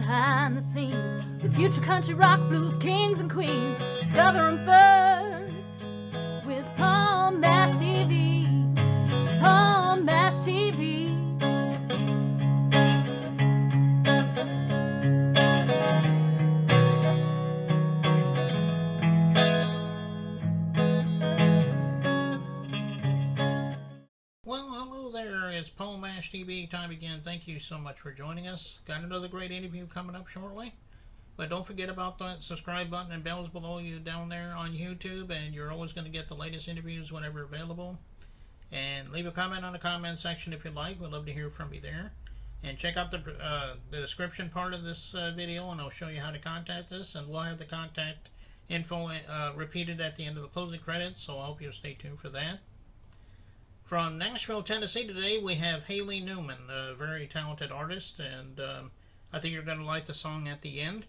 behind the scenes with future country rock blues kings and queens. Discover them first with Palm Bash TV. Palm Bash TV. Well, hello there. It's Palm Bash TV time again. Thank you so much for joining us. Got another great interview coming up shortly. But don't forget about that subscribe button and bells below you down there on YouTube, and you're always going to get the latest interviews whenever available. And leave a comment on the comment section if you'd like. We'd love to hear from you there. And check out the description part of this video, and I'll show you how to contact us. And we'll have the contact info repeated at the end of the closing credits, so I hope you'll stay tuned for that. From Nashville, Tennessee today, we have Hailey Newman, a very talented artist, and I think you're going to like the song at the end.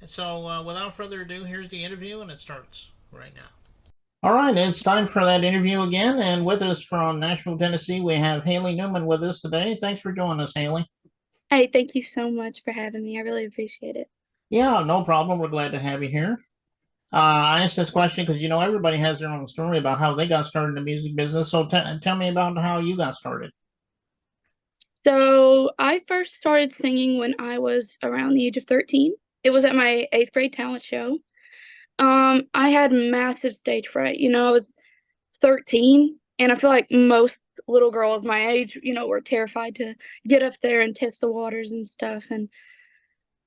So without further ado, here's the interview, and it starts right now. All right, it's time for that interview again, and with us from Nashville, Tennessee, we have Hailey Newman with us today. Thanks for joining us, Hailey. Hey, thank you so much for having me. I really appreciate it. Yeah, no problem. We're glad to have you here. I asked this question because, you know, everybody has their own story about how they got started in the music business. So tell me about how you got started. So I first started singing when I was around the age of 13. It was at my 8th grade talent show. I had massive stage fright. You know, I was 13, and I feel like most little girls my age, you know, were terrified to get up there and test the waters and stuff. And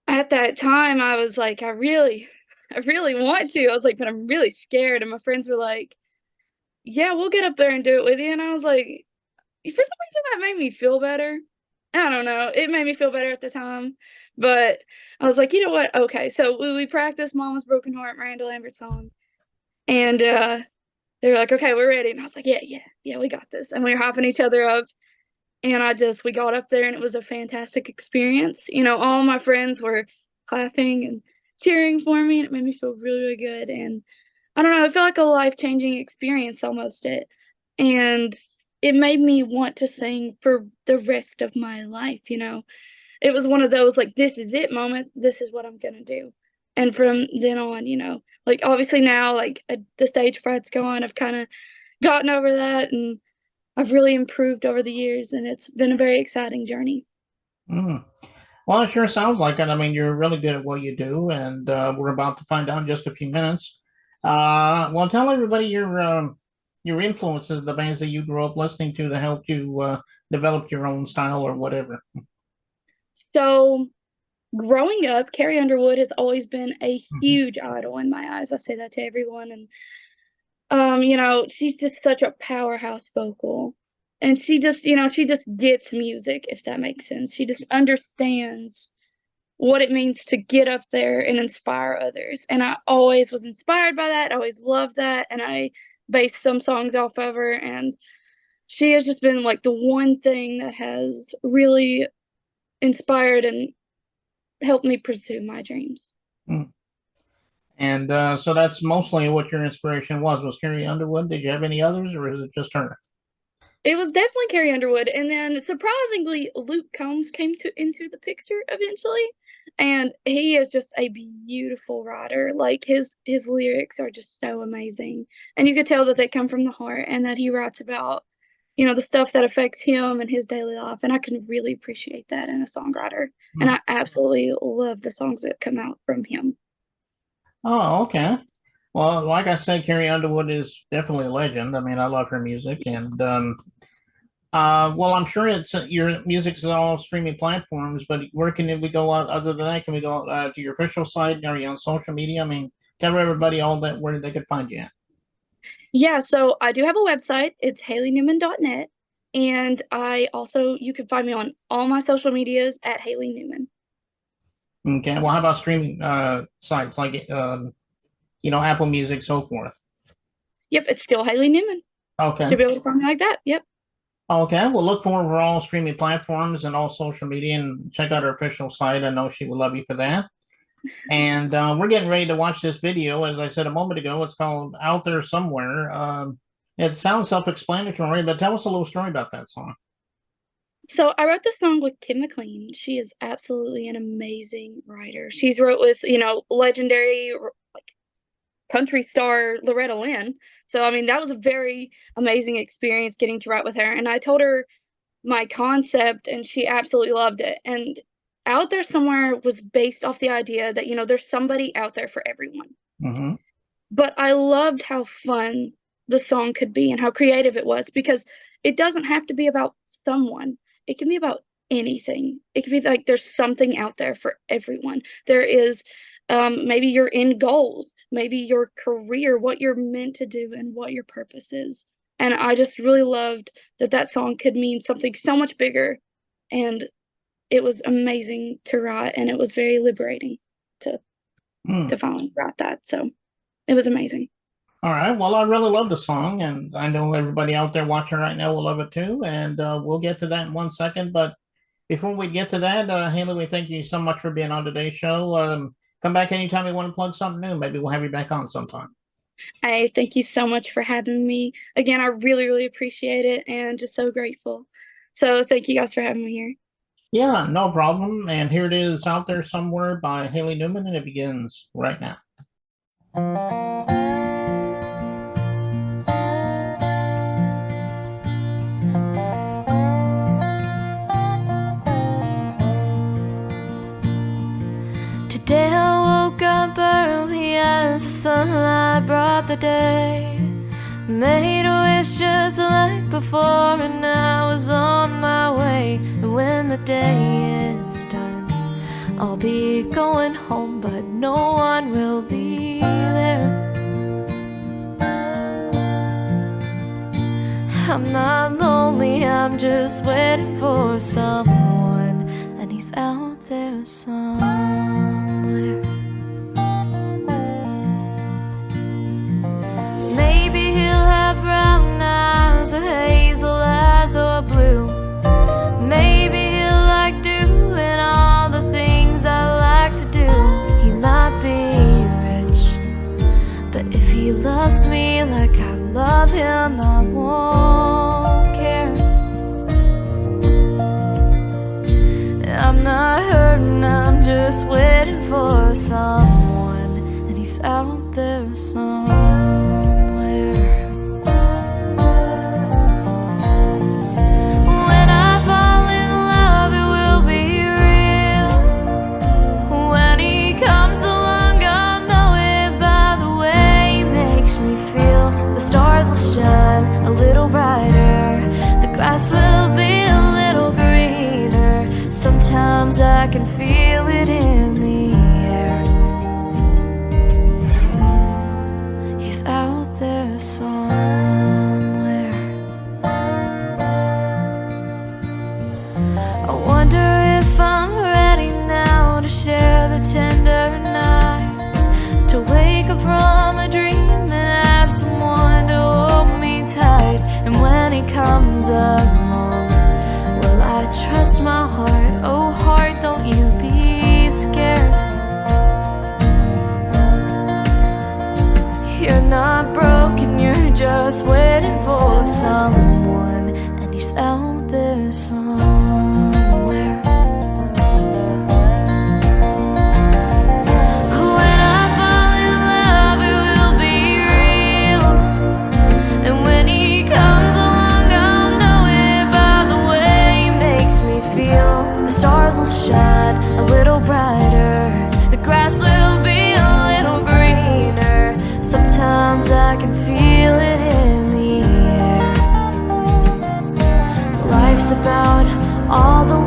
at that time, I was like, I really want to. I was like, but I'm really scared. And my friends were like, yeah, we'll get up there and do it with you. And I was like, for some reason, that made me feel better. I don't know. It made me feel better at the time. But I was like, you know what? Okay. So we practiced Mama's Broken Heart, Miranda Lambert song. And they were like, okay, we're ready. And I was like, yeah, we got this. And we were hyping each other up. And we got up there, and it was a fantastic experience. You know, all my friends were clapping and cheering for me, and it made me feel really, really good. And I don't know, it felt like a life-changing experience almost. And it made me want to sing for the rest of my life, you know. It was one of those, like, this is it moments. This is what I'm gonna do. And from then on, you know, like, obviously now, like, the stage fright's gone. I've kind of gotten over that, and I've really improved over the years, and it's been a very exciting journey. Mm. Well, it sure sounds like it. I mean, you're really good at what you do, and we're about to find out in just a few minutes. Well, tell everybody your influences, the bands that you grew up listening to that helped you develop your own style or whatever. So, growing up, Carrie Underwood has always been a huge idol in my eyes. I say that to everyone, and you know, she's just such a powerhouse vocal. And she just, you know, she just gets music, if that makes sense. She just understands what it means to get up there and inspire others. And I always was inspired by that. I always loved that. And I based some songs off of her. And she has just been like the one thing that has really inspired and helped me pursue my dreams. Mm. And so that's mostly what your inspiration was Carrie Underwood. Did you have any others, or is it just her? It was definitely Carrie Underwood, and then surprisingly, Luke Combs came into the picture eventually, and he is just a beautiful writer. Like his lyrics are just so amazing, and you could tell that they come from the heart, and that he writes about, you know, the stuff that affects him and his daily life, and I can really appreciate that in a songwriter, and I absolutely love the songs that come out from him. Oh, okay. Well, like I said, Carrie Underwood is definitely a legend. I mean, I love her music, and well, I'm sure it's your music's all streaming platforms. But where can we go out other than that? Can we go to your official site? Are you on social media? I mean, tell everybody all that where they could find you at. Yeah, so I do have a website. It's HaileyNewman.net, and you can find me on all my social medias at Hailey Newman. Okay. Well, how about streaming sites like you know, Apple Music, so forth? Yep, it's still Hailey Newman. Okay. Should be able to find me like that. Yep. Okay. We'll look for all streaming platforms and all social media, and check out our official site. I know she will love you for that. And we're getting ready to watch this video. As I said a moment ago, it's called Out There Somewhere. It sounds self-explanatory, but tell us a little story about that song. So I wrote the song with Kim McLean. She is absolutely an amazing writer. She's wrote with, legendary like country star Loretta Lynn. So I mean, that was a very amazing experience getting to write with her. And I told her my concept and she absolutely loved it. And Out There Somewhere was based off the idea that, there's somebody out there for everyone. Mm-hmm. But I loved how fun the song could be and how creative it was, because it doesn't have to be about someone. It can be about anything. It could be like there's something out there for everyone. There is maybe your end goals, maybe your career, what you're meant to do and what your purpose is. And I just really loved that song could mean something so much bigger. And it was amazing to write, and it was very liberating to finally write that. So it was amazing. All right. Well, I really love the song, and I know everybody out there watching right now will love it too. And we'll get to that in 1 second. But before we get to that, Hailey, we thank you so much for being on today's show. Come back anytime you want to plug something new. Maybe we'll have you back on sometime. I thank you so much for having me. Again, I really, really appreciate it and just so grateful. So thank you guys for having me here. Yeah, no problem. And here it is, Out There Somewhere by Hailey Newman, and it begins right now. Today I woke up early as the sunlight brought the day. Made a wish just like before, and I was on my way. And when the day is done, I'll be going home, but no one will be there. I'm not lonely, I'm just waiting for someone, and he's out there somewhere. Maybe he'll have brown eyes or hazel eyes or blue. Maybe he'll like doing all the things I like to do. He might be rich, but if he loves me like I love him, I won't care. I'm not hurting, I'm just waiting for someone, and he's out there somewhere. When I fall in love, it will be real. When he comes along, I'll know it by the way he makes me feel. The stars will shine a little brighter, the grass will be a little greener. Sometimes I can feel it in the air. He's out there somewhere. I wonder if I'm ready now to share the tender nights, to wake up from a dream and have someone to hold me tight. And when he comes along, will I trust my heart? Oh heart, don't you be scared. You're not broken, you're just waiting for someone, and he's out there somewhere. When I fall in love, it will be real. And when he comes along, I'll know it by the way he makes me feel. The stars will shine a little brighter, the grass will be a little greener. Sometimes I can feel it in the air. Life's about all the